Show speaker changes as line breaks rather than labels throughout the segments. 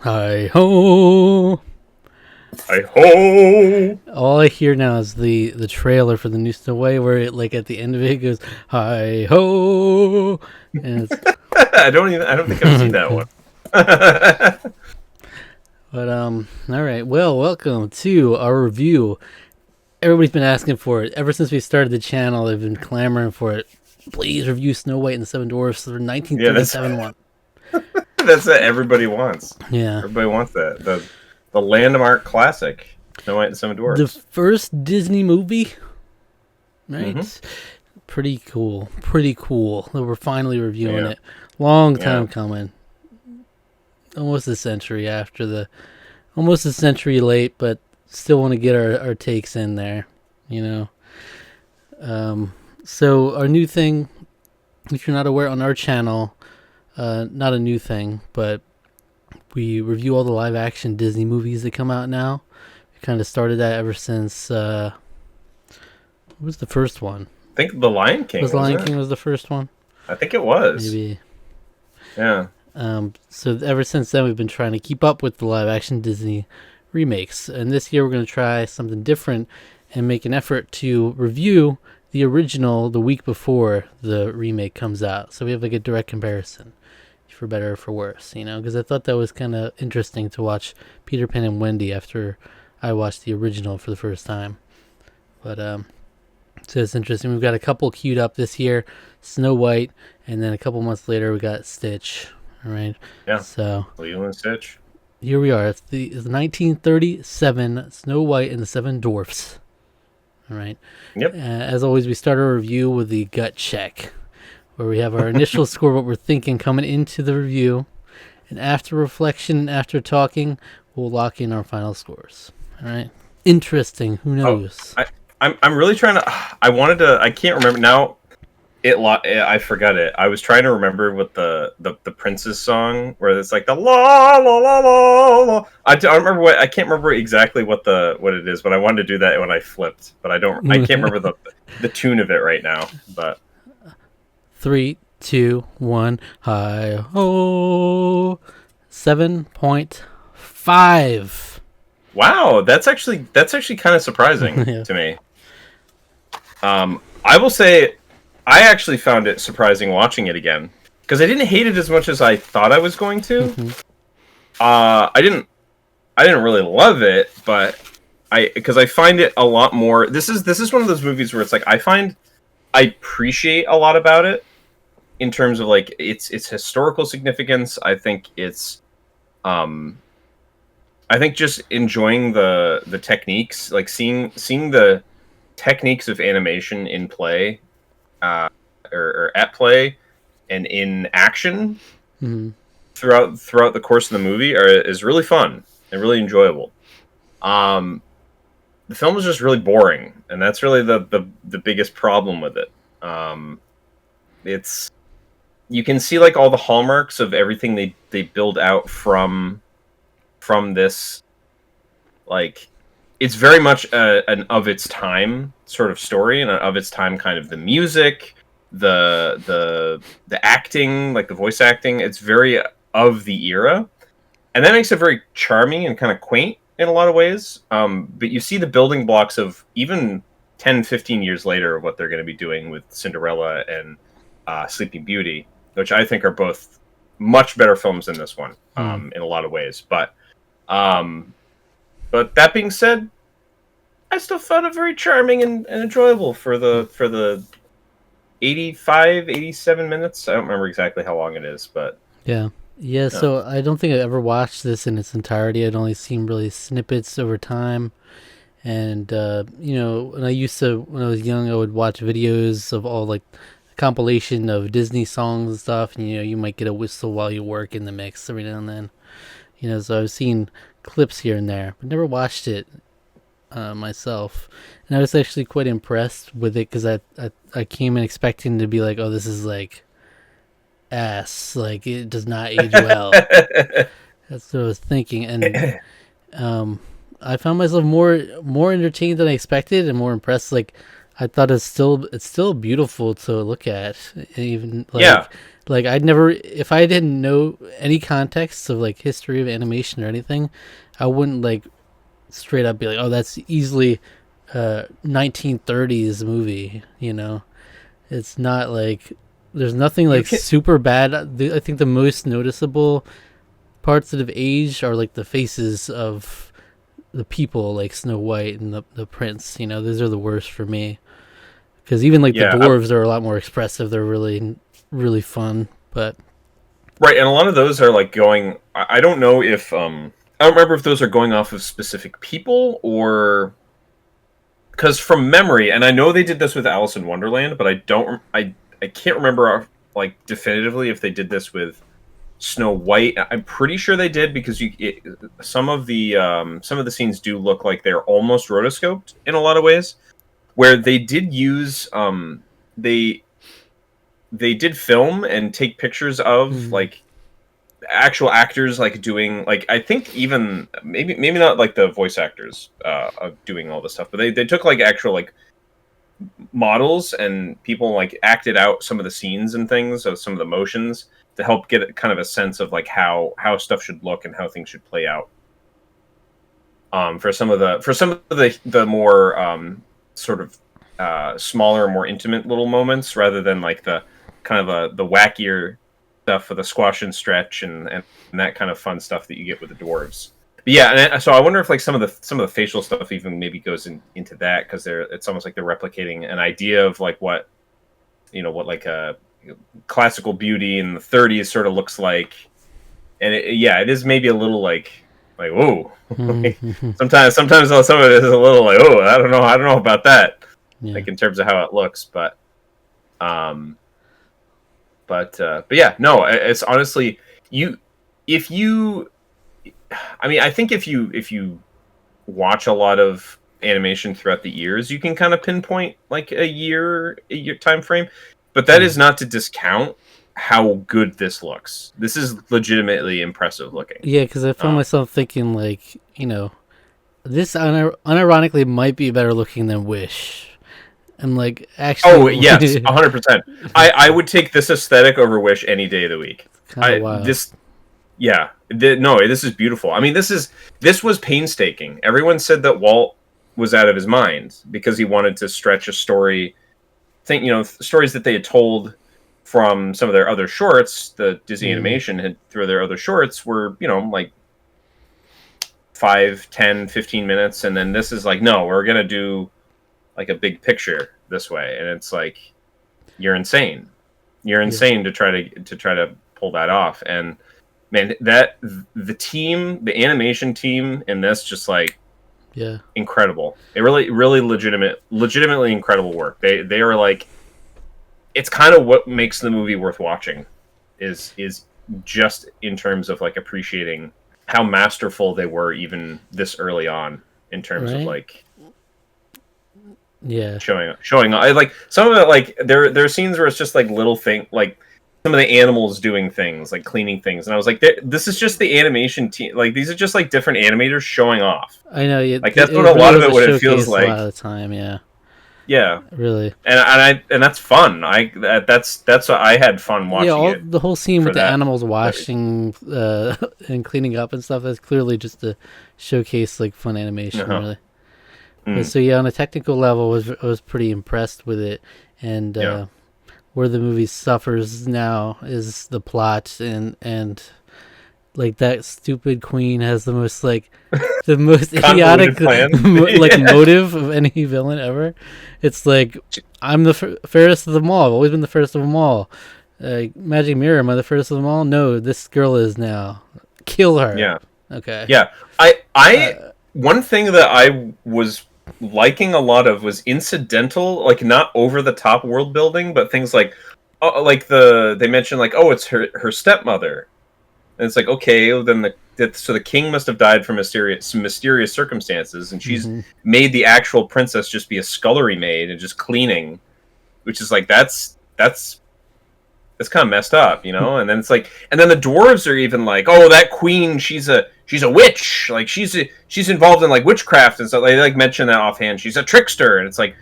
Hi ho!
Hi ho!
All I hear now is the trailer for the new Snow White, where it like at the end of it goes hi ho, and it's
I don't think I've seen that one.
but all right. Well, welcome to our review. Everybody's been asking for it ever since we started the channel. They've been clamoring for it. Please review Snow White and the Seven Dwarfs, the
Yeah,
1937 one.
that's what everybody wants.
Yeah,
Everybody wants that. The landmark classic, Snow White and the Seven
the
Dwarfs.
first Disney movie, right?
Mm-hmm.
Pretty cool. Pretty cool that we're finally reviewing
Yeah.
it. Long
Yeah.
time coming. Almost a century almost a century late, but still want to get our takes in there, you know. So our new thing, if you're not aware, on our channel, not a new thing, but we review all the live action Disney movies that come out now. We kind of started that ever since what was the first one?
I think The Lion King.
Was Lion King was the first one?
I think it was.
Maybe.
Yeah.
So ever since then, we've been trying to keep up with the live action Disney remakes. And this year, we're going to try something different and make an effort to review the original the week before the remake comes out. So we have like a direct comparison, for better or for worse, you know, because I thought that was kind of interesting to watch Peter Pan and Wendy after I watched the original for the first time. But, so it's interesting. We've got a couple queued up this year, Snow White, and then a couple months later, we got Stitch. All right.
Yeah.
So
Lilo and Stitch.
here we are. It's the 1937 Snow White and the Seven Dwarfs. All right.
Yep.
As always, we start our review with the gut check, where we have our initial score, what we're thinking coming into the review, and after reflection and after talking, we'll lock in our final scores. All right. Interesting. Who knows?
I'm really trying to. I can't remember now. I forgot it. I was trying to remember what the Prince's song, where it's like the la la la la la. I don't remember what. I can't remember exactly what it is, but I wanted to do that when I flipped. But I can't remember the tune of it right now. But
3, 2, 1. Hi ho. 7.5.
wow, that's actually kind of surprising
Yeah.
to me. I will say, I actually found it surprising watching it again because I didn't hate it as much as I thought I was going to.
Mm-hmm.
I didn't really love it, but because I find it a lot more. This is one of those movies where it's like I appreciate a lot about it in terms of like its historical significance. I think just enjoying the techniques, like seeing the techniques of animation in play, or at play and in action throughout the course of the movie is really fun and really enjoyable. The film is just really boring, and that's really the biggest problem with it. It's you can see like all the hallmarks of everything they build out from this, like it's very much an of its time sort of story, and of its time kind of the music, the acting, like the voice acting. It's very of the era, and that makes it very charming and kind of quaint in a lot of ways. But you see the building blocks of even 10, 15 years later what they're going to be doing with Cinderella and Sleeping Beauty, which I think are both much better films than this one in a lot of ways. But that being said, I still found it very charming and enjoyable for the 85, 87 minutes. I don't remember exactly how long it is, but
Yeah. So I don't think I ever watched this in its entirety. I'd only seen really snippets over time. And, when I was young, I would watch videos of all like a compilation of Disney songs and stuff. And, you might get a whistle while you work in the mix every now and then. So I've seen clips here and there, but never watched it myself. And I was actually quite impressed with it because I came in expecting to be like, oh, this is like ass. Like, it does not age well. That's what I was thinking. And I found myself more entertained than I expected and more impressed. Like, I thought it's still beautiful to look at. Even
Yeah,
like I'd never, if I didn't know any context of like history of animation or anything, I wouldn't like straight up be like, oh, that's easily 1930s movie. It's not like there's nothing
you
like
can.
super bad. I think the most noticeable parts that have aged are like the faces of the people, like Snow White and the prince. Those are the worst for me. Because even like the
Yeah,
dwarves are a lot more expressive. They're really, really fun. But
right, and a lot of those are like going. I don't know if I don't remember if those are going off of specific people or because from memory, and I know they did this with Alice in Wonderland, but I don't. I can't remember like definitively if they did this with Snow White. I'm pretty sure they did because some of the scenes do look like they're almost rotoscoped in a lot of ways, where they did use they they did film and take pictures of
mm,
like actual actors like doing like I think even maybe not like the voice actors of doing all this stuff, but they took like actual like models and people like acted out some of the scenes and things of some of the motions to help get kind of a sense of like how stuff should look and how things should play out. For some of the more sort of smaller, more intimate little moments, rather than like the kind of the wackier stuff for the squash and stretch and that kind of fun stuff that you get with the dwarves. But yeah, so I wonder if like some of the facial stuff even maybe goes into that because it's almost like they're replicating an idea of like what what like a classical beauty in the 30s sort of looks like, and yeah, it is maybe a little like whoa. Like,
mm,
sometimes some of it is a little like oh I don't know about that
yeah,
like in terms of how it looks, um but yeah, no, it's honestly you if you I mean I think if you watch a lot of animation throughout the years, you can kind of pinpoint like a year time frame, but that
yeah,
is not to discount how good this looks. This is legitimately impressive looking.
yeah. Because I found
um,
myself thinking like, this unironically might be better looking than Wish. And like
Oh
actually,
yes, 100%. I would take this aesthetic over Wish any day of the week.
kind of
I
wild.
this Yeah, no, this is beautiful. I mean, this was painstaking. Everyone said that Walt was out of his mind because he wanted to stretch a story. Think stories that they had told from some of their other shorts. The Disney
Mm,
Animation had through their other shorts were like 5, 10, 15 minutes, and then this is like no, we're gonna do like a big picture this way, and it's like you're insane. You're
yeah,
insane to try to pull that off. And man, that the animation team in this just like
yeah.
incredible. It really legitimately incredible work. They are like it's kind of what makes the movie worth watching is just in terms of like appreciating how masterful they were even this early on in terms of
Right.
like
Yeah.
showing I like some of it like there are scenes where it's just like little thing like some of the animals doing things like cleaning things and I was like this is just the animation team, like these are just like different animators showing off,
I know. Yeah,
like that's what
it
a
really
lot of
was
it
a
what it feels
showcase a lot
like.
of the time. Yeah,
Yeah,
really.
and that's fun. That's what I had fun
Yeah,
watching
all
it
the whole scene
for
with the
that.
animals
But,
washing and cleaning up and stuff is clearly just to showcase like fun animation,
uh-huh.
really. But
Mm,
so yeah, on a technical level, I was pretty impressed with it, and
yeah.
where the movie suffers now is the plot, and like that stupid queen has the most idiotic
Convoluted plan.
like
Yeah.
motive of any villain ever. It's like I'm the fairest of them all. I've always been the first of them all. Magic mirror, am I the first of them all? No, this girl is now. Kill her.
Yeah.
Okay.
Yeah. I
Uh,
one thing that I was liking a lot of was incidental, like not over the top world building, but things like like they mentioned like oh it's her stepmother. And it's like okay, well, then so the king must have died from some mysterious circumstances and she's
mhm.
made the actual princess just be a scullery maid and just cleaning, which is like that's kind of messed up, And then it's like, and then the dwarves are even like, oh, that queen, she's a witch, like she's involved in like witchcraft and stuff. They like mention that offhand. She's a trickster, and it's like,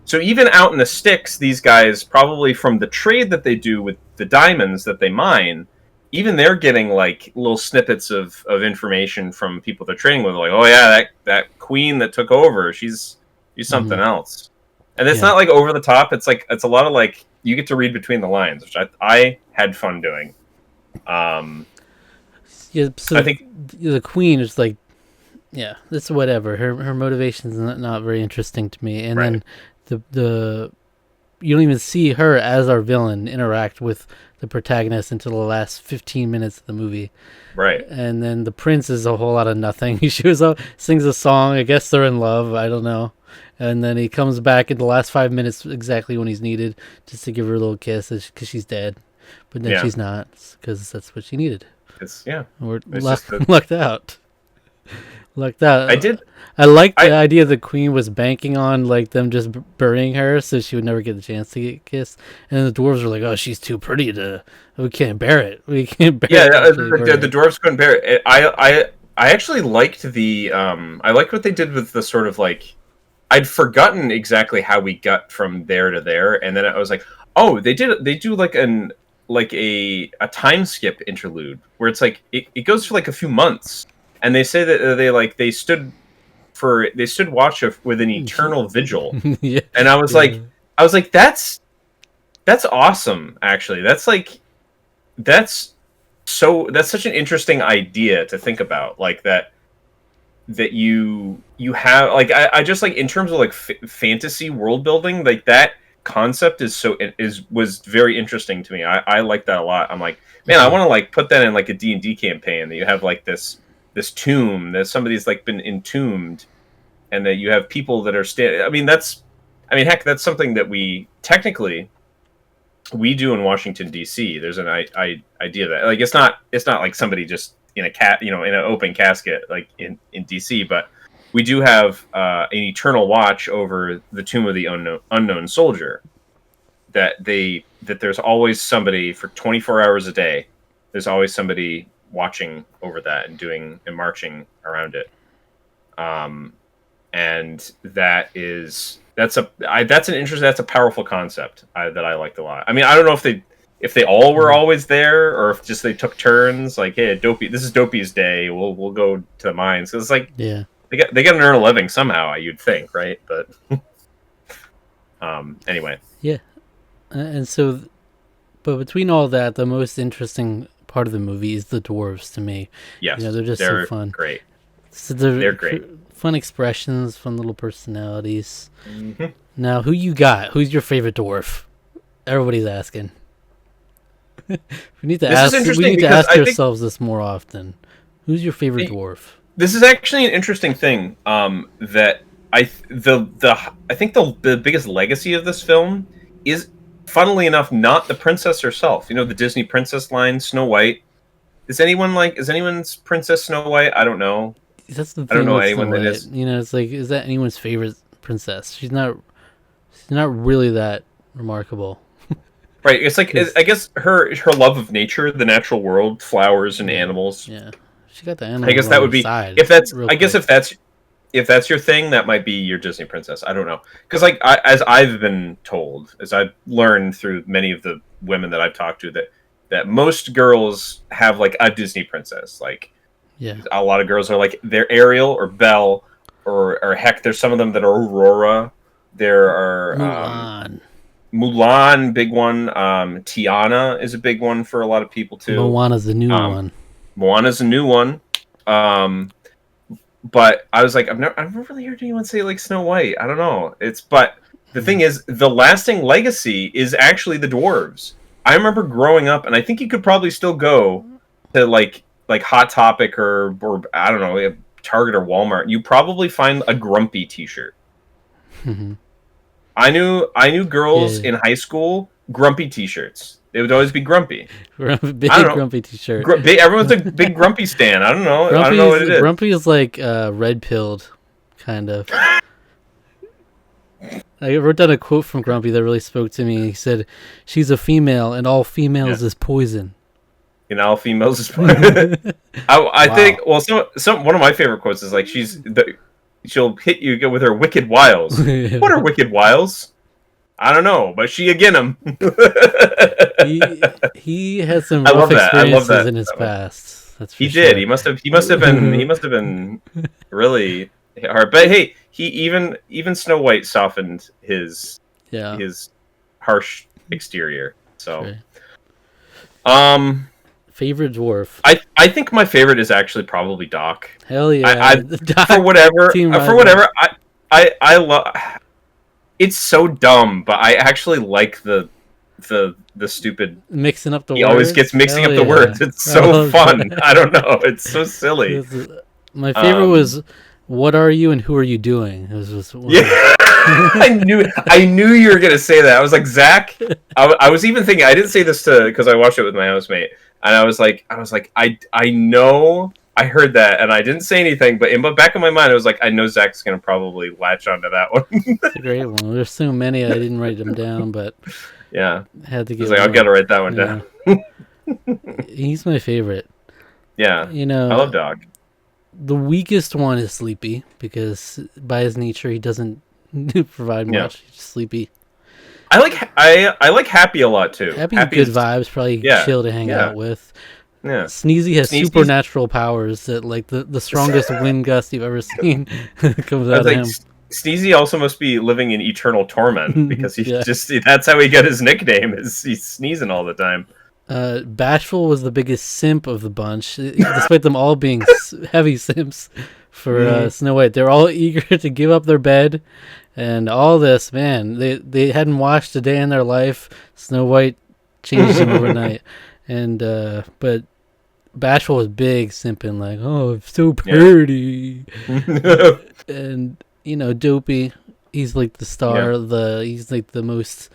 So even out in the sticks, these guys, probably from the trade that they do with the diamonds that they mine, even they're getting like little snippets of information from people they're trading with, like, oh yeah, that queen that took over, she's something
Hmm.
else. And it's
Yeah.
not like over the top. It's like it's a lot of like you get to read between the lines, which I had fun doing. Um,
Yeah. So
I think
the queen is like, yeah, it's whatever. Her motivation is not very interesting to me. And
right,
then the you don't even see her as our villain interact with the protagonist until the last 15 minutes of the movie.
right,
And then the prince is a whole lot of nothing. He shows up, sings a song. I guess they're in love. I don't know. And then he comes back in the last 5 minutes exactly when he's needed, just to give her a little kiss because she's dead. But then
yeah,
she's not, because that's what she needed.
it's yeah,
We're
it's just that
lucked out. Lucked
I
out.
did
I liked the
I
idea the queen was banking on like them just burying her, so she would never get the chance to get kissed. And then the dwarves were like, "Oh, she's too pretty to. We can't bear it. We can't bear
yeah,
it to actually
the,
bury
the
her."
dwarves couldn't bear it. I actually liked the I liked what they did with the sort of like I'd forgotten exactly how we got from there to there, and then I was like, oh, they do like a time skip interlude where it's like it goes for like a few months, and they say that they stood watch with an eternal vigil,
Yeah,
and
yeah.
I was like that's awesome actually. That's that's such an interesting idea to think about, like that you have like I just like in terms of like fantasy world building, like that concept was very interesting to me. I like that a lot. I'm like, man, I
Hmm.
want to like put that in like a D&D campaign, that you have like this tomb that somebody's like been entombed, and that you have people that are I mean heck, that's something that we technically we do in Washington D.C. There's an idea that like it's not like somebody just in a in an open casket like in D.C. But we do have an eternal watch over the tomb of the unknown soldier. That there's always somebody for 24 hours a day. There's always somebody watching over that and doing and marching around it. Um, and that's a powerful concept that I liked a lot. I mean, I don't know if they all were
Hmm.
always there, or if just they took turns. Like, hey, Dopey, this is Dopey's day. We'll go to the mines. So it's like
Yeah,
they got to earn a living somehow. You'd think, right? But anyway,
yeah. And so, but between all that, the most interesting part of the movie is the dwarves to me.
yes,
They're just so
they're
fun.
great.
So they're
They're great.
fun expressions, fun little personalities.
Hmm.
Now, who you got? Who's your favorite dwarf? Everybody's asking. We need to
This is
ask. We
interesting
need to
because
ask
I think
ourselves this more often. Who's your favorite dwarf?
this is actually an interesting thing. That I think the biggest legacy of this film is, funnily enough, not the princess herself. You know, the Disney princess line, Snow White. Is anyone's Princess Snow White? I don't know.
That's the
I don't
thing
know
with Snow
anyone that
White.
is.
It's like, is that anyone's favorite princess? She's not. She's not really that remarkable.
Right. It's like
Cause
I guess her love of nature, the natural world, flowers and
yeah,
animals.
yeah, she got the
I
animals
guess
on
that would
her
be
side
if that's.
real
I guess
quick.
if that's your thing, that might be your Disney princess. I don't know, because like as I've been told, as I've learned through many of the women that I've talked to, that most girls have like a Disney princess. Like
Yeah,
a lot of girls are like they're Ariel or Belle, or heck, there's some of them that are Aurora. There are
Mulan.
Mulan, big one. Tiana is a big one for a lot of people too.
Moana's the new
Um,
one.
Moana's a new one. Um, but I was like, I've never really heard anyone say like Snow White. I don't know. But the thing
Hmm.
is, the lasting legacy is actually the dwarves. I remember growing up, and I think you could probably still go to like Hot Topic or I don't know, Target or Walmart. You probably find a Grumpy T-shirt.
Hmm.
I knew girls
Yeah,
in high school Grumpy T-shirts. They would always be grumpy. I
big
don't
grumpy t-shirt.
know. Everyone's a big Grumpy stan. I don't know. I don't know what it is.
Grumpy is like red pilled, kind of. I wrote down a quote from Grumpy that really spoke to me. He said, "She's a female, and all
Yeah.
females is poison."
All females is I
Wow.
think well some one of my favorite quotes is like she'll hit you with her wicked wiles. What are wicked wiles? I don't know, but she again him.
He had some
I
rough
love that. I love
experiences
that.
in his past. That's for
He did.
sure.
He must have been. He must have been really hard. But hey, he even Snow White softened
Yeah,
his harsh exterior. So,
true.
um,
Favorite dwarf?
I think my favorite is actually probably Doc.
Hell yeah,
I
the Doc
for whatever
team
for
rising.
whatever I love. It's so dumb, but I actually like the stupid.
Mixing up the
He always gets
words.
mixing
Hell
up the
yeah,
words. It's
I
so
love
fun.
that.
I don't know. It's so silly.
My favorite
Um,
was, "What are you and who are you doing?" It was just one
yeah,
of
I knew you were gonna say that. I was like, Zach. I was even thinking. I didn't say this to because I watched it with my housemate, and I know I heard that, and I didn't say anything, but in the back of my mind, I was like, I know Zach's gonna probably latch onto that one.
It's a great one. There's so many I didn't write them down, but
Yeah,
I had to
I was
get
like, I've got
one.
to write that one
Yeah,
down.
he's my favorite.
Yeah,
You
I love
know,
Doc.
the weakest one is Sleepy because by his nature he doesn't provide
Yeah,
much. He's just sleepy.
I like Happy a lot too.
Happy's good
Happy's
vibes, probably
yeah
chill to hang
yeah
out with.
yeah.
Sneezy has
Sneezy's
supernatural powers that like the strongest wind gust you've ever seen comes
I
out
was
of
like
him.
Sneezy also must be living in eternal torment because he's
Yeah.
just that's how he got his nickname is he's sneezing all the time.
Bashful was the biggest simp of the bunch, despite them all being heavy simps for
Mhm.
Snow White. They're all eager to give up their bed and all this. Man, they hadn't washed a day in their life. Snow White changed them overnight, and but Bashful was big simping, like, oh, it's so
Yeah.
pretty, and Dopey. He's like the
Yeah.
star. He's like the most.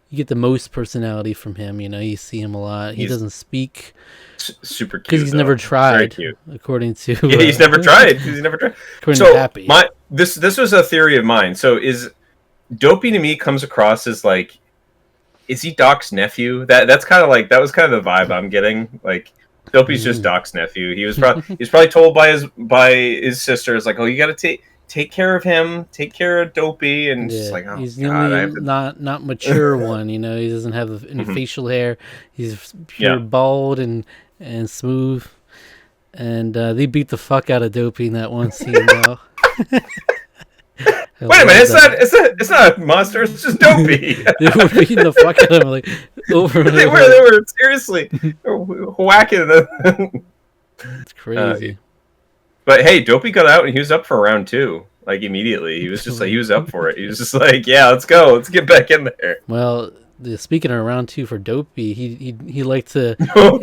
You get the most personality from him. You see him a lot. He
He's
doesn't speak
super
because
cute
he's
though.
never
He's very
tried,
cute.
according to
Yeah, he's never tried. He's never tried.
according to
So
Happy.
my this was a theory of mine. So is Dopey to me comes across as like is he Doc's nephew? That's kind of like that was kind of the vibe I'm getting. Like Dopey's just
Mm.
Doc's nephew. He's probably told by his sisters like, oh, you got to take care of him, take care of Dopey, and it's just
Yeah,
like, oh
he's the
god, I
only
have to.
not mature one. He doesn't have any
Mhm.
facial hair. He's pure
Yeah.
bald and smooth. And they beat the fuck out of Dopey in that one scene, though. I
Wait a minute,
love that.
it's not a monster. It's just Dopey.
They were beating the fuck out of him, like, over and
they
over.
were seriously whacking them.
It's crazy.
But hey, Dopey got out and he was up for round two. Like immediately, he was just like he was up for it. He was just like, yeah, let's go, let's get back in there.
Well, speaking of round two for Dopey, he liked to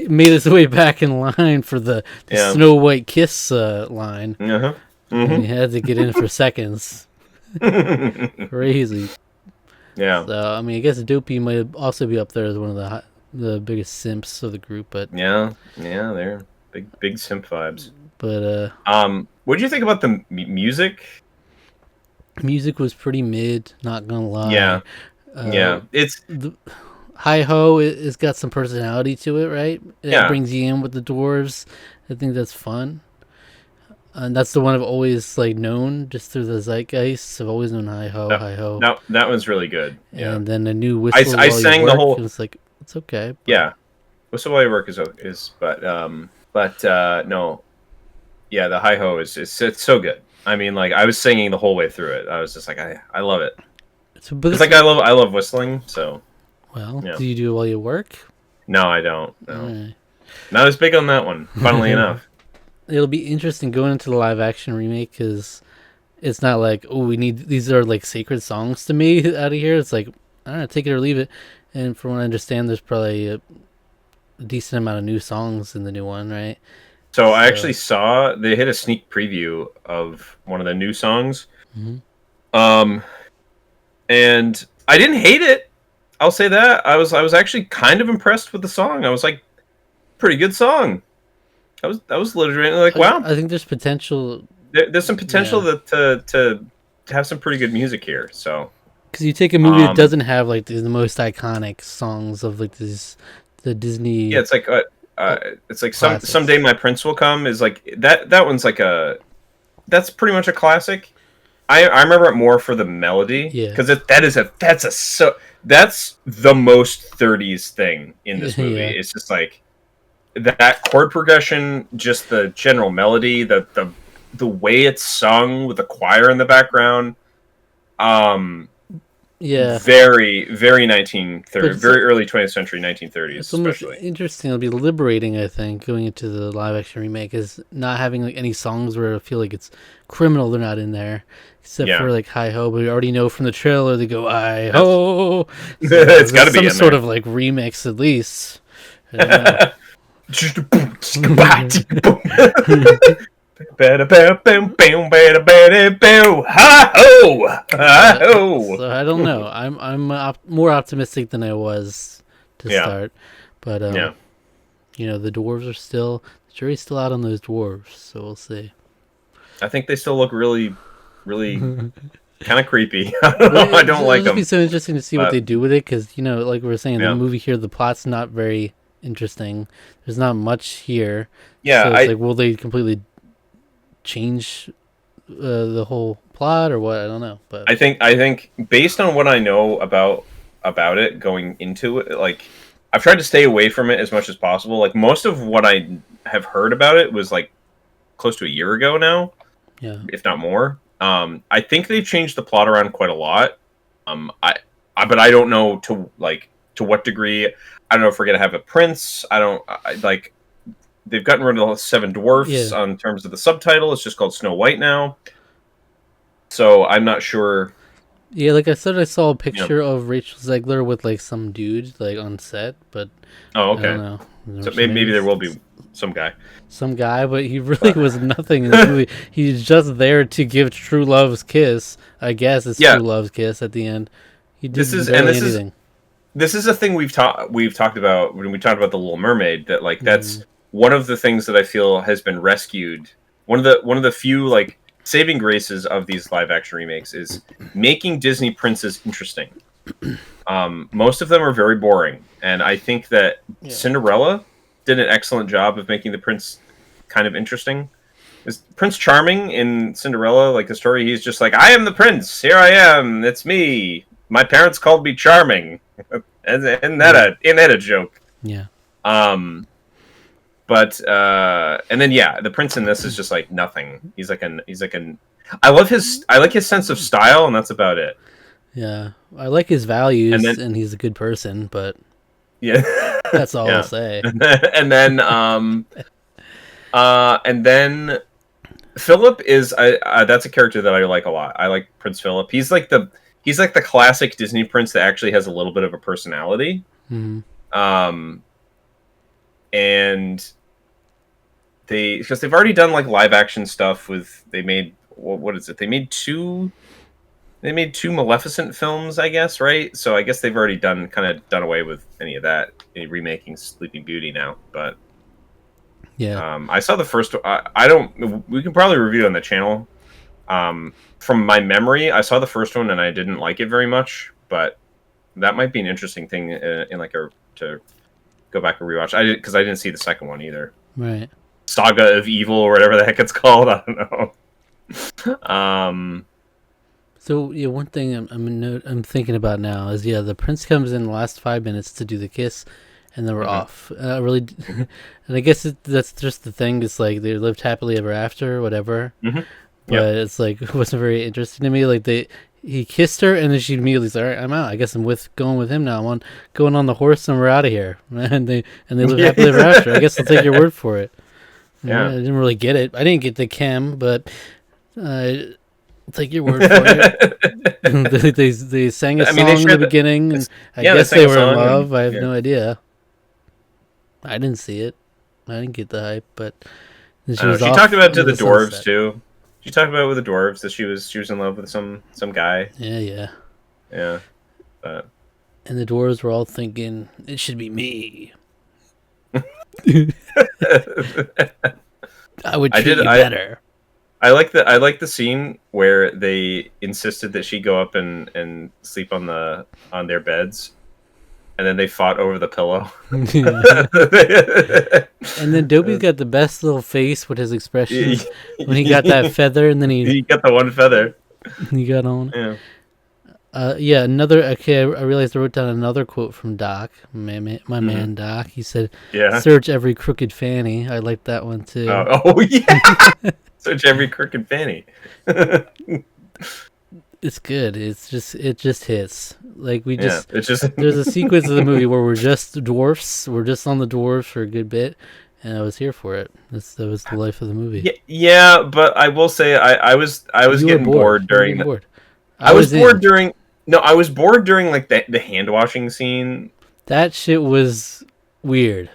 made his way back in line for the
Yeah.
Snow White kiss line,
Uh-huh.
and he had to get in for seconds. Crazy.
Yeah.
So I mean, I guess Dopey might also be up there as one of the biggest simps of the group,
Yeah. They're big simp vibes.
but
What do you think about the music?
music was pretty mid. Not gonna lie.
Yeah.
Uh,
It's
the Hi Ho has got some personality to it, right? It
yeah.
brings you in with the dwarves. I think that's fun. And that's the one I've always like known just through the zeitgeist. I've always known Hi Ho, Hi Ho.
That one's really good. Yeah.
And then a new whistle.
I
while you
sang the
work,
whole.
and it's like it's okay. But
Yeah. Whistle While You Work is but no. Yeah, the hi ho is it's so good. I mean, like I was singing the whole way through it. I was just like, I love it.
but
It's like I love whistling. So
well,
yeah.
do you do it while you work?
No, I don't. No,
Alright.
not as big on that one. Funnily enough.
It'll be interesting going into the live action remake because it's not like, oh, we need these are like sacred songs to me out of here. It's like, I don't know, take it or leave it. And from what I understand, there's probably a decent amount of new songs in the new one, right?
So I actually saw they hit a sneak preview of one of the new songs.
Mhm.
And I didn't hate it. I'll say that. I was actually kind of impressed with the song. I was like, pretty good song. I was literally like, wow.
I think there's potential
There's some potential to have some pretty good music here. So
because you take a movie that doesn't have like the most iconic songs of like the Disney.
yeah, it's like
Classics.
someday my prince will come is like that one's like that's pretty much a classic. I remember it more for the melody
Yeah.
because that's the most 30s thing in this movie.
Yeah.
It's just like that chord progression, just the general melody, the way it's sung with the choir in the background.
Yeah.
Very, very
But
1930,
it's
very early 20th century 1930s,
it's almost
especially.
interesting. It'll be liberating, I think, going into the live action remake, is not having like any songs where I feel like it's criminal they're not in there, except
Yeah,
for like Hi Ho. But we already know from the trailer they go Hi
that's
Ho, so
it's got
there's
to be
some
in
sort
there.
of like remix at least. I don't know. So I don't know. I'm more optimistic than I was to
Yeah,
start, but
yeah.
the dwarves are still the jury's still out on those dwarves, so we'll see.
I think they still look really, really
But
kind of creepy. I don't know. I don't
it'll
like
just be
them,
so interesting to see what
but
they do with it, because like we were saying, the
yeah,
movie here, the plot's not very interesting. There's not much here,
yeah.
so it's like, will they completely change the whole plot or what? I don't know, but
I think based on what I know about it going into it, like I've tried to stay away from it as much as possible. Like most of what I have heard about it was like close to a year ago now,
yeah,
if not more. I think they've changed the plot around quite a lot. But I don't know to what degree. I don't know if we're gonna have a prince. Like they've gotten rid of the Seven Dwarfs
yeah.
on terms of the subtitle. It's just called Snow White now. So I'm not sure.
Yeah, like I said, I saw a
You know.
picture of Rachel Zegler with like some dude like on set, but
Oh,
I don't
okay.
know.
So
Maybe
maybe there will be some guy.
some guy, but he really
But
was nothing in this movie. He's just there to give True Love's kiss. I guess it's
yeah,
True Love's kiss at the end. He
this
did
is and
barely
this is
anything.
this is a thing we've talked about when we talked about the Little Mermaid. That like
Mm,
that's one of the things that I feel has been rescued. One of the few like saving graces of these live action remakes is making Disney princes interesting. Most of them are very boring, and I think that
yeah,
Cinderella did an excellent job of making the prince kind of interesting. Is Prince Charming in Cinderella, like the story? He's just like, I am the prince. Here I am. It's me. My parents called me Charming. Isn't
yeah,
that a joke?
yeah.
Um, but and then yeah, the prince in this is just like nothing. He's like an. I like his sense of style, and that's about it.
Yeah. I like his
And
values,
then
and he's a good person, but
yeah,
that's all I'll
yeah,
say.
and then and then Philip is that's a character that I like a lot. I like Prince Philip. He's like the classic Disney prince that actually has a little bit of a personality.
Mm,
Um, and because they've already done like live action stuff with they made what is it? They made two Maleficent films, I guess, right? So I guess they've already done away with any of that, any remaking Sleeping Beauty now. But
yeah.
I saw the first. I don't. We can probably review it on the channel. From my memory, I saw the first one and I didn't like it very much. But that might be an interesting thing in like a to go back and rewatch. Because I didn't see the second one either.
Right.
Saga of Evil or whatever the heck it's called. I don't know.
So yeah, one thing I'm thinking about now is, yeah, the prince comes in the last 5 minutes to do the kiss, and then we're
Mhm.
off. Really, and I guess that's just the thing. It's like they lived happily ever after, or whatever.
Mhm. Yep.
But it's like it wasn't very interesting to me. Like he kissed her, and then she immediately said, "All right, I'm out. I guess I'm going with him now. Going on the horse, and we're out of here." And they live happily ever after. I guess I'll take your word for it. Yeah, I
Yeah.
didn't really get it. I didn't get the chem, but I'll take your word for it. They sang a
I mean, they
song in the
shared the
beginning, and I
yeah, they
guess
sang
they
a
were in
song and
love. I have
yeah.
no idea. I didn't see it. I didn't get the hype, but then
I
she
don't know.
was
She talked
off
about it to
into
the
the
dwarves
sunset.
too. She talked about it with the dwarves that she was in love with some guy.
Yeah, yeah.
Yeah. But
And the dwarves were all thinking it should be me. I would
I
treat
did
you
I
better.
I like the scene where they insisted that she go up and sleep on their beds, and then they fought over the pillow.
And then Dobie's got the best little face with his
he,
expressions when he got that feather, and then he
he got the one feather.
You got on.
Yeah.
Yeah, another. Okay, I realized I wrote down another quote from Doc, my
Hmm.
man Doc. He said,
Yeah.
"Search every crooked fanny." I like that one too.
Oh yeah. Search every crooked fanny.
It's good. It just hits. Like we
Yeah.
just
It's just.
there's a sequence of the movie where we're just dwarfs. We're just on the dwarfs for a good bit, and I was here for it. That was the life of the movie.
Yeah, yeah, but I will say I was
You were
getting
bored.
bored
You were
during
getting
the.
bored. I
I was
was
bored
in.
during. No, I was bored during like the hand washing scene.
That shit was weird.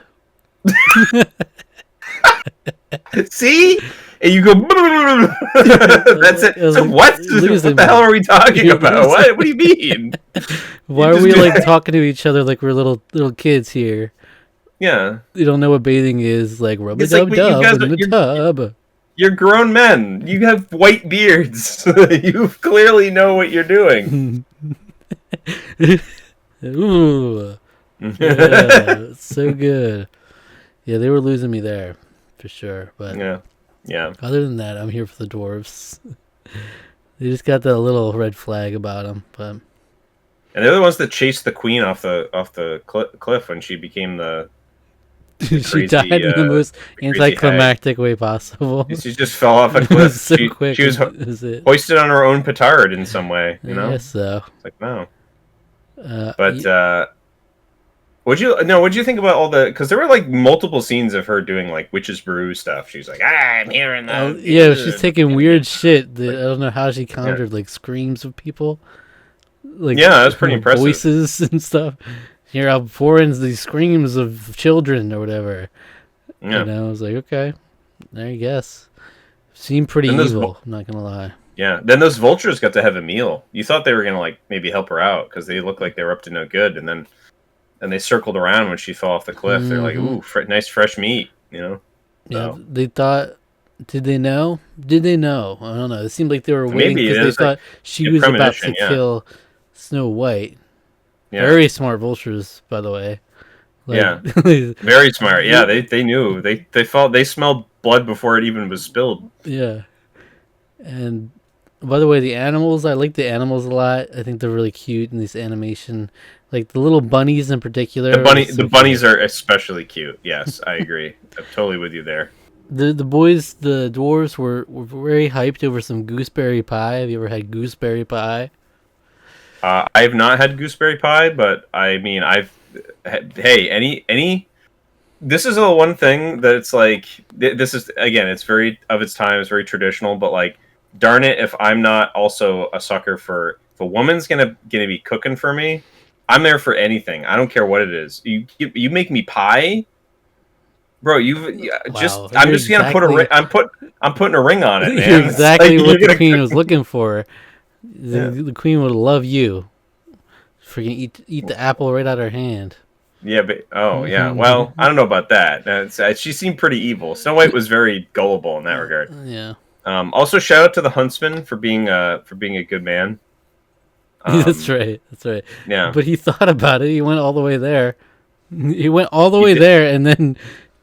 See, and you go. That's it.
It was
So
like,
what?
losing
What the
me.
hell are we talking
You're
about?
losing.
What? What do you mean? You
Why are
just
we
do.
like talking to each other like we're little kids here?
Yeah,
You don't know what bathing is. Like rub a
it's like
dub
wait, you
dub
guys,
in the tub.
you're grown men. You have white beards. You clearly know what you're doing.
Ooh, yeah, so good. Yeah, they were losing me there for sure. But
Yeah, yeah.
other than that, I'm here for the dwarves. They just got that little red flag about them, but
And they're the ones that chased the queen off the cliff when she became the
she died
crazy
in the most
the crazy hag.
anticlimactic way possible.
She just fell off a
It was
cliff.
so
She
quick.
was
It was it.
hoisted on her own petard in some way.
I guess so.
It's like no.
Uh,
But what'd you think about all the? Because there were like multiple scenes of her doing like witches brew stuff. She's like, I'm here in
oh
the
yeah, she's taking weird shit.
like,
I don't know how she
yeah,
conjured like screams of people, like
yeah, that was pretty impressive.
voices and stuff. You're outpouring these screams of children or whatever. You
Yeah.
know, I was like, okay, there you guess. Seemed pretty
Then those
evil. I'm not gonna lie.
Yeah, then those vultures got to have a meal. You thought they were gonna like maybe help her out because they looked like they were up to no good, and then they circled around when she fell off the cliff. They're like,
Hmm.
"Ooh, nice fresh meat,"
Yeah,
So
they thought. Did they know? Did they know? I don't know. It seemed like they were waiting
maybe
because
it
they
was like
thought she
a
was about to
premonition. Yeah,
kill Snow White.
yeah,
Very smart vultures, by the way. Like,
yeah. Very smart. Yeah, they knew. They smelled blood before it even was spilled.
yeah. And by the way, the animals, I like the animals a lot. I think they're really cute in this animation. Like the little bunnies in particular are
The
so cute.
bunnies are especially cute. Yes, I agree. I'm totally with you there.
The boys, the dwarves were very hyped over some gooseberry pie. Have you ever had gooseberry pie?
I have not had gooseberry pie, but I mean, hey, any. This is the one thing that it's like. This is again, it's very of its time. It's very traditional, but like, darn it, if I'm not also a sucker for if a woman's gonna be cooking for me, I'm there for anything. I don't care what it is. You make me pie, bro.
Wow,
I'm
you're
just gonna put a ring.
exactly
I'm putting a ring on it,
you're
man. It's like
exactly
you're
what the
gonna
queen
cook.
was looking for.
Yeah.
The queen would love you. Freaking eat the apple right out of her hand.
Yeah, but oh yeah. Well, I don't know about that. She seemed pretty evil. Snow White was very gullible in that regard.
Yeah,
Also, shout out to the huntsman for being a good man.
that's
Um,
right. That's right.
yeah,
But he thought about it. He went all the way there. He went all the
he
way
did.
there, and then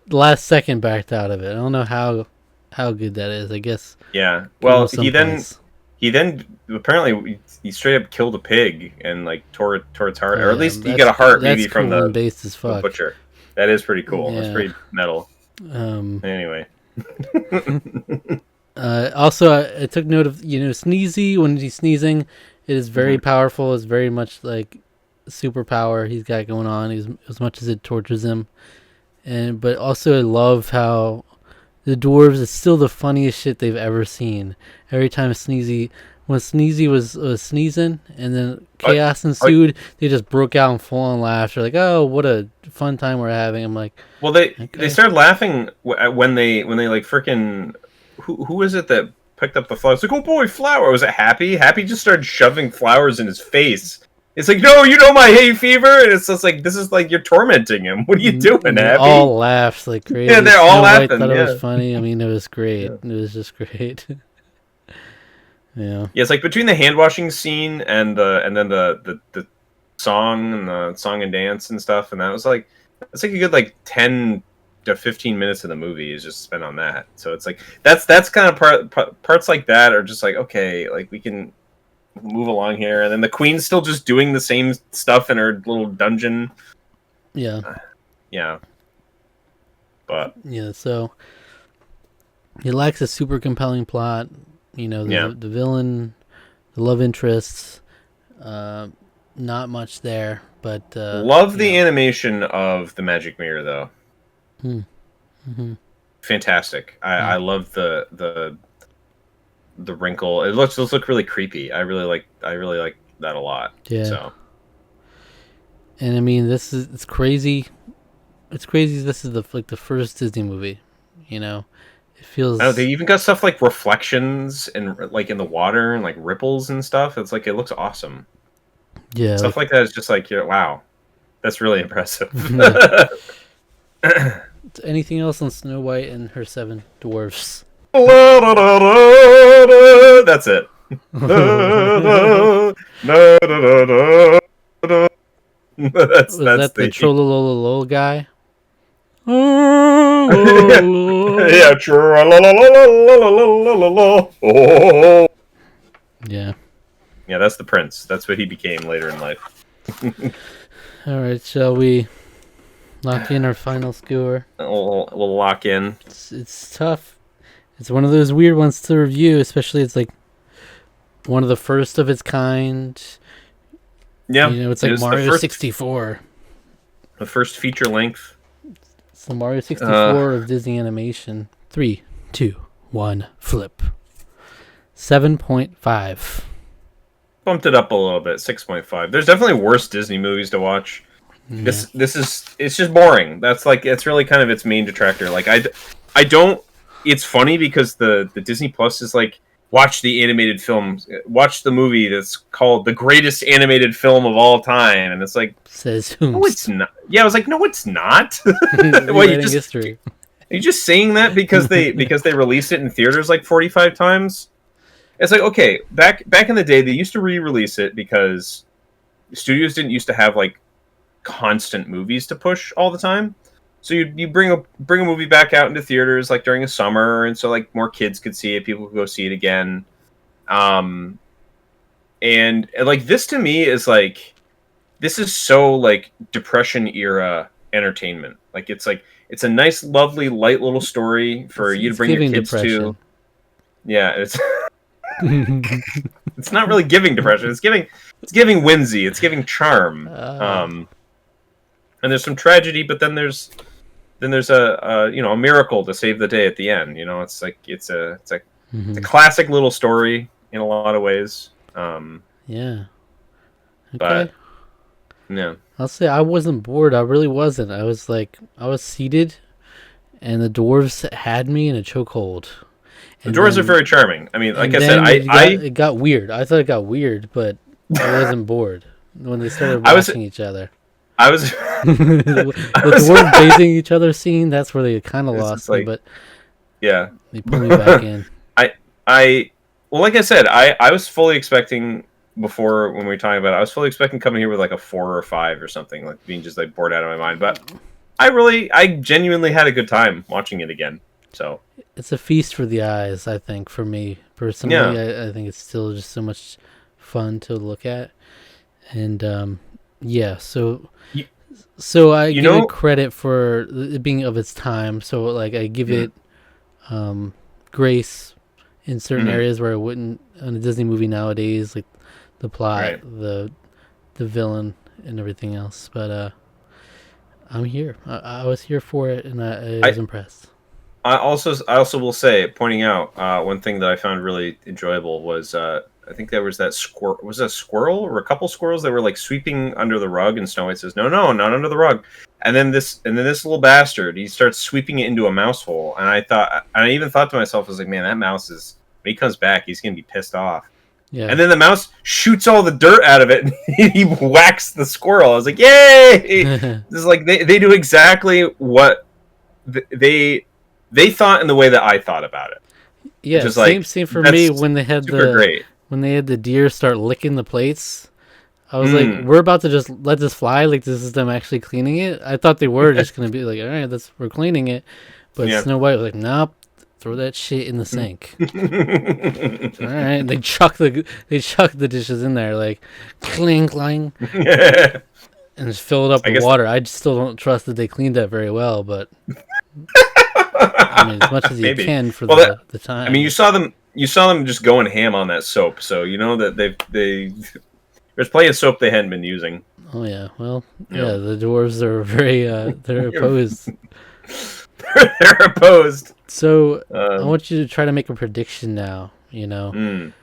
last second backed out of it. I don't know how good that is. I guess
Yeah.
give him
Well,
some points.
he then apparently he straight up killed a pig and like tore its heart,
Oh
or at
yeah,
least he got a heart
that's
maybe from
cool and based as
the
fuck.
butcher. That is pretty cool. That's
Yeah.
pretty metal.
Um.
Anyway.
Also, I took note of Sneezy when he's sneezing. It is very
Mhm.
powerful. It's very much like superpower he's got going on. As much as it tortures him, but also I love how the dwarves is still the funniest shit they've ever seen. Every time when Sneezy was sneezing, and then
I,
chaos
I,
ensued, they just broke out in full on laughter. Like, oh, what a fun time we're having. I'm like,
well, they
okay.
started laughing when they like freaking who is it that picked up the flowers? Like, oh boy, flower. Was it Happy? Happy just started shoving flowers in his face. It's like, no, you know my hay fever, and it's just like this is like you're tormenting him. What are you doing,
And they
Happy?
all laughed like
Yeah,
crazy.
they're all
Snow White
laughing.
thought it was
Yeah,
funny. I mean, it was great.
yeah.
It was just great. Yeah.
Yeah, it's like between the hand washing scene and then the song and the song and dance and stuff, and that was like it's like a good like 10, 15 minutes of the movie is just spent on that. So it's like that's kind of parts like that are just like, okay, like we can move along here, and then the queen's still just doing the same stuff in her little dungeon.
Yeah.
Yeah. But
yeah, so it lacks a super compelling plot. You know, the villain, the love interests, not much there. But
love the animation of the magic mirror, though.
Mm-hmm.
Fantastic. I love the wrinkle. Those look really creepy. I really like that a lot.
Yeah.
So.
And I mean, it's crazy. It's crazy. This is the first Disney movie. You know, it feels.
Oh, they even got stuff like reflections and like in the water and like ripples and stuff. It's like it looks awesome.
Yeah,
stuff like that is just like, wow, that's really impressive.
Anything else on Snow White and her Seven Dwarfs?
That's it.
Was that the Trollololol guy?
Yeah,
yeah.
Yeah, that's the prince. That's what he became later in life.
All right, shall we lock in our final score?
We'll lock in.
It's tough. It's one of those weird ones to review, especially it's like one of the first of its kind.
Yeah,
you know, it's like Mario 64.
The first feature length.
It's the Mario 64 of Disney animation. 3, 2, 1, flip. 7.5.
Bumped it up a little bit, 6.5. There's definitely worse Disney movies to watch. Yeah. It's just boring. It's really kind of its main detractor. Like I don't. It's funny because the Disney Plus is like, watch the animated film, watch the movie that's called the greatest animated film of all time, and it's like,
says who?
No, it's not. Yeah, I was like, no, it's not. What,
history?
Are you just saying that because they released it in theaters like 45 times? It's like, okay, back in the day, they used to re-release it because studios didn't used to have like constant movies to push all the time. So you bring a movie back out into theaters like during the summer, and so like more kids could see it, people could go see it again. And like this to me is like, this is so like Depression era entertainment. Like it's a nice, lovely, light little story for you to bring your kids to. Yeah, it's it's not really giving depression. It's giving whimsy. It's giving charm. And there's some tragedy, but then there's a a miracle to save the day at the end. You know, it's a classic little story in a lot of ways.
Yeah. Okay.
But yeah,
I'll say I wasn't bored. I really wasn't. I was seated, and the dwarves had me in a chokehold.
The dwarves are very charming. I mean, like I said,
it got weird. I thought it got weird, but I wasn't bored when they started watching each other.
I was
the dwarves basing each other scene. That's where they kind of lost me, but
yeah,
they pulled me back in.
Well, like I said, I was fully expecting before when we were talking about it, I was fully expecting coming here with like a 4 or 5 or something, like being just like bored out of my mind. But I genuinely had a good time watching it again. So
it's a feast for the eyes, I think, for me personally. Yeah. I think it's still just so much fun to look at, and yeah. So I give it credit for it being of its time. So like I give it grace in certain areas where I wouldn't on a Disney movie nowadays, like the plot, the villain, and everything else. But I'm here. I was here for it, and I was impressed.
I also will say, pointing out one thing that I found really enjoyable was I think there was that squirrel. Was it a squirrel or a couple squirrels that were like sweeping under the rug? And Snow White says, "No, not under the rug." And then this little bastard, he starts sweeping it into a mouse hole. And I even thought to myself, I was like, "Man, that mouse is when he comes back, he's gonna be pissed off." Yeah. And then the mouse shoots all the dirt out of it, and he whacks the squirrel. I was like, "Yay!" This is like they do exactly what they thought in the way that I thought about it.
Yeah, same for me when they had the deer start licking the plates. I was like, we're about to just let this fly. Like, this is them actually cleaning it. I thought they were just gonna be like, all right, we're cleaning it. But
Yeah.
Snow White was like, nope, throw that shit in the sink. All right, they chuck the dishes in there, like cling clang, and just fill it up
I
with
guess.
water. I just still don't trust that they cleaned that very well, but I mean, as much as you
Maybe.
can for
Well,
the
I mean,
time.
you saw them just going ham on that soap, so you know that they there's plenty of soap they hadn't been using.
Oh yeah, well,
You
yeah,
know,
the dwarves are very they're opposed.
they're opposed.
So I
Um,
want you to try to make a prediction now.
mm,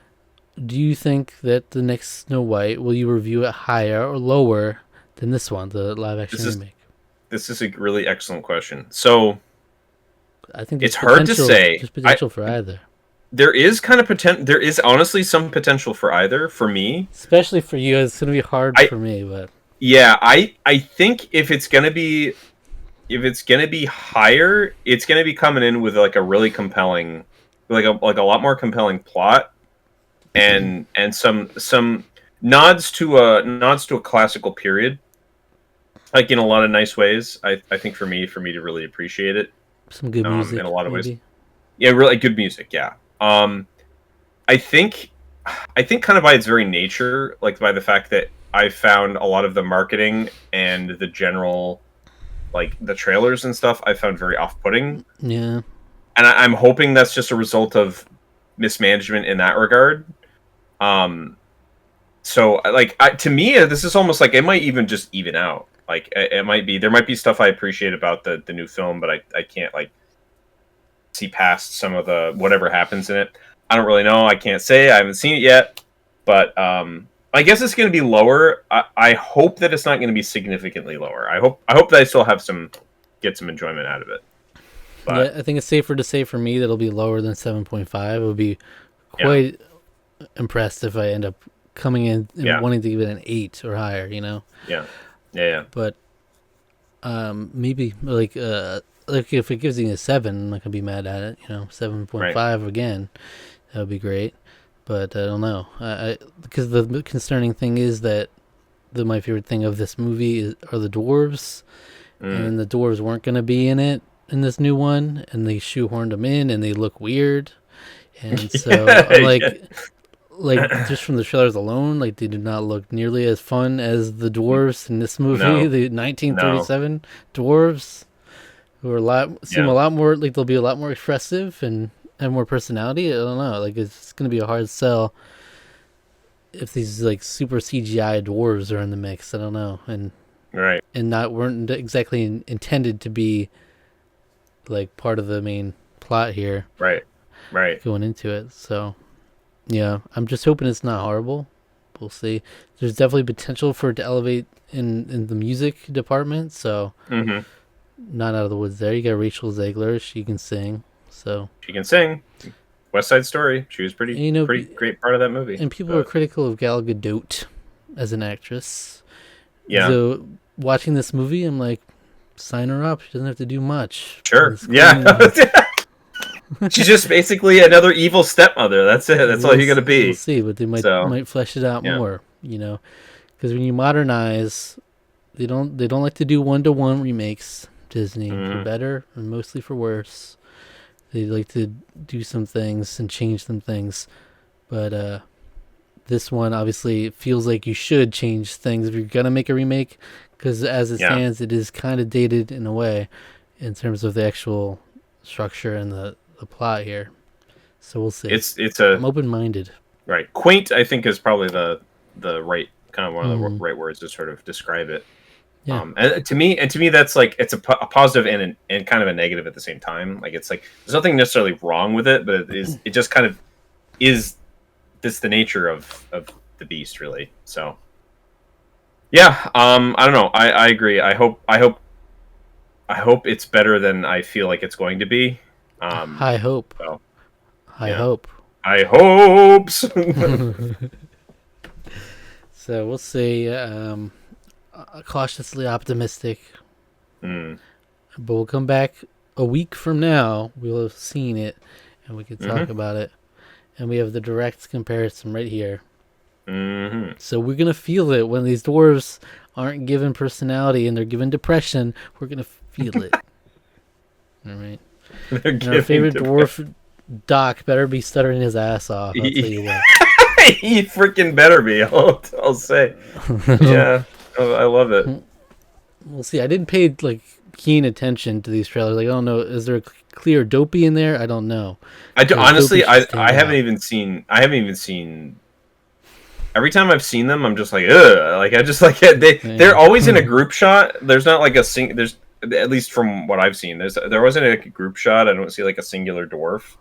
Do you think that the next Snow White will you review it higher or lower than this one, the live action
this is
remake?
this is a really excellent question. So
I think
it's hard to say.
there's potential for either.
There is kind of potential. There is honestly some potential for either. For me,
Especially for you, it's gonna be hard
I
for me, but
yeah, I think if it's gonna be higher, it's gonna be coming in with like a really compelling, like a lot more compelling plot, and some nods to a classical period, like in a lot of nice ways. I think for me to really appreciate it,
some good
in
music
a lot of ways.
maybe.
Yeah, really good music. Yeah. I think I think kind of by its very nature, like by the fact that I found a lot of the marketing and the general, like the trailers and stuff, I found very off-putting,
Yeah,
and I'm hoping that's just a result of mismanagement in that regard. Um, so like to me, this is almost like it might even just even out. Like it might be there might be stuff I appreciate about the new film, but I can't like see past some of the whatever happens in it. I don't really know. I can't say. I haven't seen it yet, but I guess it's going to be lower. I hope that it's not going to be significantly lower. I hope that I still have get some enjoyment out of it.
yeah.
But
I think it's safer to say for me that it'll be lower than 7.5. It would be
yeah,
quite impressed if I end up coming in and
yeah,
wanting to give it an 8 or higher.
yeah, yeah,
But maybe like if it gives you a 7, I'm not gonna be mad at it.
right.
7.5 again, that would be great. But I don't know. Because the concerning thing is that my favorite thing of this movie are the dwarves,
Mm.
and the dwarves weren't gonna be in it in this new one, and they shoehorned them in, and they look weird. And so I'm like just from the trailers alone, like they did not look nearly as fun as the dwarves in this movie,
No,
the
no,
1937 dwarves, who are seem a
yeah,
lot more like they'll be a lot more expressive and have more personality. I don't know, like it's gonna be a hard sell if these like super CGI dwarves are in the mix. I don't know,
right,
and not weren't exactly intended to be like part of the main plot here
right, right.
going into it. So yeah, I'm just hoping it's not horrible. We'll see. There's definitely potential for it to elevate in the music department, so
Hmm.
not out of the woods there. You got Rachel Zegler; she can sing. So
She can sing. West Side Story. She was
and,
pretty great part of that movie.
and people are
But
critical of Gal Gadot as an actress.
yeah,
So watching this movie, I'm like, sign her up. She doesn't have to do much.
sure.
It's
Yeah.
clean.
She's just basically another evil stepmother. That's it. That's all you're gonna
We'll
be.
see, but they
So
might flesh it out
yeah,
more. Because when you modernize, they don't like to do 1-to-1 remakes. Disney for
hmm,
better and mostly for worse. They like to do some things and change some things, but this one obviously feels like you should change things if you're gonna make a remake, because as it
yeah.
stands, it is kind of dated in a way in terms of the actual structure and the plot here. So we'll see.
It's a
I'm open minded.
right quaint. I think is probably the right kind of one of the
Mm-hmm.
right words to sort of describe it.
Yeah.
And to me, that's like it's a positive and kind of a negative at the same time. Like it's like there's nothing necessarily wrong with it, but it just kind of is this the nature of the beast, really. So yeah, I don't know. I agree. I hope it's better than I feel like it's going to be.
High hope.
So
High
yeah,
hope.
I hopes.
So we'll see. Cautiously optimistic,
Mm,
but we'll come back a week from now. We'll have seen it, and we can talk
hmm.
about it. And we have the direct comparison right here.
Mm-hmm.
So we're gonna feel it when these dwarves aren't given personality and they're given depression. We're gonna feel it. All right.
They're
And our
giving
favorite
depression.
dwarf, Doc, better be stuttering his ass off. I'll tell
He,
you what.
he freaking better be. I'll say. Yeah, I love it.
We'll see. I didn't pay like keen attention to these trailers. Like, I don't know. Is there a clear Dopey in there? I don't know.
I do,
Because Dopey
honestly,
should
I
stand
haven't
out.
even seen. I haven't even seen. Every time I've seen them, I'm just like, ugh. Like I just like they're
Yeah.
always in a group shot. There's not like a sing. There's at least from what I've seen. There wasn't like a group shot. I don't see like a singular dwarf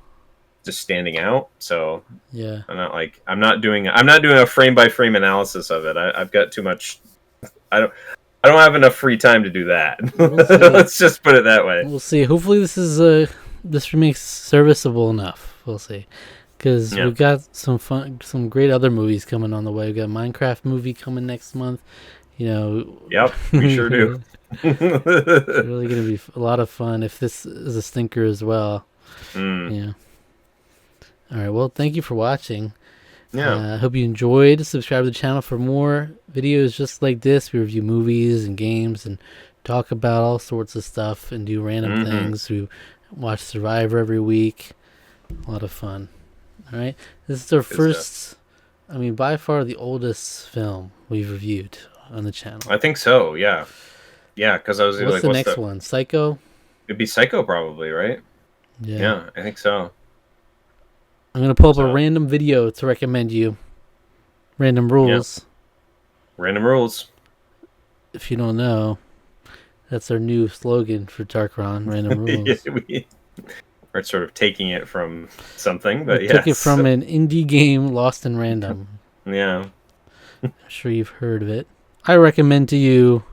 just standing out. So
Yeah.
I'm not doing a frame by frame analysis of it. I've got too much. I don't I don't have enough free time to do that.
We'll see.
Let's just put it that way.
We'll see. Hopefully, this remains serviceable enough. We'll see. Because
Yeah.
we've got some great other movies coming on the way. We got a Minecraft movie coming next month. You know,
Yep, we sure do.
it's really going to be a lot of fun if this is a stinker as well.
Mm,
Yeah. All right. Well, thank you for watching.
yeah.
I hope you enjoyed. Subscribe to the channel for more videos just like this. We review movies and games and talk about all sorts of stuff and do random
Hmm.
things. We watch Survivor every week. A lot of fun. All right. This is our
Good stuff.
first, I mean, by far the oldest film we've reviewed on the channel.
I think so. Yeah. Yeah, because I was
What's
like,
the
what's
next
the?
one? Psycho?
It'd be Psycho, probably, right?
Yeah.
Yeah, I think so.
I'm going to pull up a
So,
random video to recommend you. Random
yeah.
rules.
Random rules.
If you don't know, that's our new slogan for Tarqaron, Random
Yeah,
Rules.
we're sort of taking it from something,
We
but
took it
yes.
from an indie game, Lost in Random.
Yeah.
I'm sure you've heard of it. I recommend to you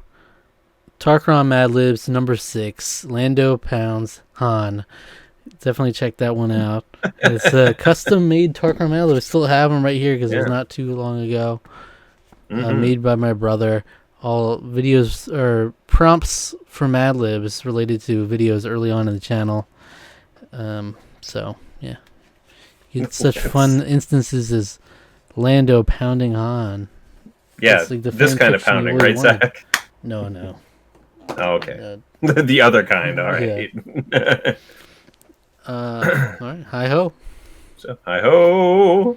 Tarqaron Mad Libs number 6, Lando Pounds Han. Definitely check that one out. It's a custom-made Tarqaron Mad Libs. I still have them right here because it was
Yeah.
not too long ago.
Hmm.
Made by my brother. All videos or prompts for Mad Libs related to videos early on in the channel. So yeah, you get such fun instances as Lando pounding Han.
Yeah,
That's like the
this
fan
kind of
fiction you
pounding,
always
right,
wanted.
Zach?
No.
Oh, okay.
Uh,
The other kind, all
yeah.
right.
All right. Hi ho.
So, hi ho.